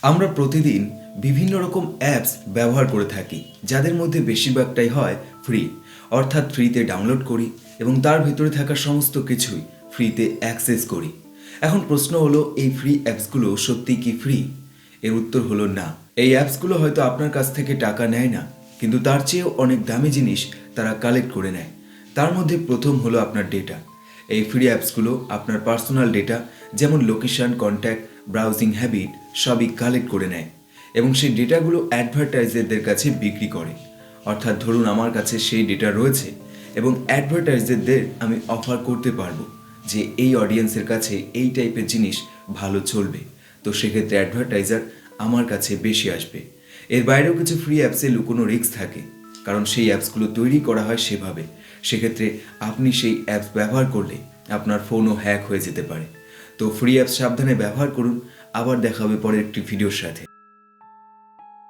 আমরা প্রতিদিন বিভিন্ন রকম অ্যাপস ব্যবহার করে থাকি, যাদের মধ্যে বেশিরভাগটাই হয় ফ্রি, অর্থাৎ ফ্রিতে ডাউনলোড করি এবং তার ভিতরে থাকা সমস্ত কিছুই ফ্রিতে অ্যাক্সেস করি। এখন প্রশ্ন হলো, এই ফ্রি অ্যাপসগুলো সত্যি কি ফ্রি? এর উত্তর হলো না। এই অ্যাপসগুলো হয়তো আপনার কাছ থেকে টাকা নেয় না, কিন্তু তার চেয়েও অনেক দামি জিনিস তারা কালেক্ট করে নেয়। তার মধ্যে প্রথম হলো আপনার ডেটা। এই ফ্রি অ্যাপসগুলো আপনার পার্সোনাল ডেটা, যেমন লোকেশন, কন্ট্যাক্ট, ব্রাউজিং হ্যাবিট সবই কালেক্ট করে নেয় এবং সেই ডেটাগুলো অ্যাডভার্টাইজারদের কাছে বিক্রি করে। অর্থাৎ ধরুন আমার কাছে সেই ডেটা রয়েছে এবং অ্যাডভার্টাইজারদের আমি অফার করতে পারবো যে এই অডিয়েন্সের কাছে এই টাইপের জিনিস ভালো চলবে, তো সেক্ষেত্রে অ্যাডভার্টাইজার আমার কাছে বেশি আসবে। এর বাইরেও কিছু ফ্রি অ্যাপসে লুকোনো রিস্ক থাকে, কারণ সেই অ্যাপসগুলো তৈরি করা হয় সেভাবে। সেক্ষেত্রে আপনি সেই অ্যাপস ব্যবহার করলে আপনার ফোনও হ্যাক হয়ে যেতে পারে। তো ফ্রি অ্যাপস সাবধানে ব্যবহার করুন। আবার দেখা হবে পরের একটি ভিডিওর সাথে।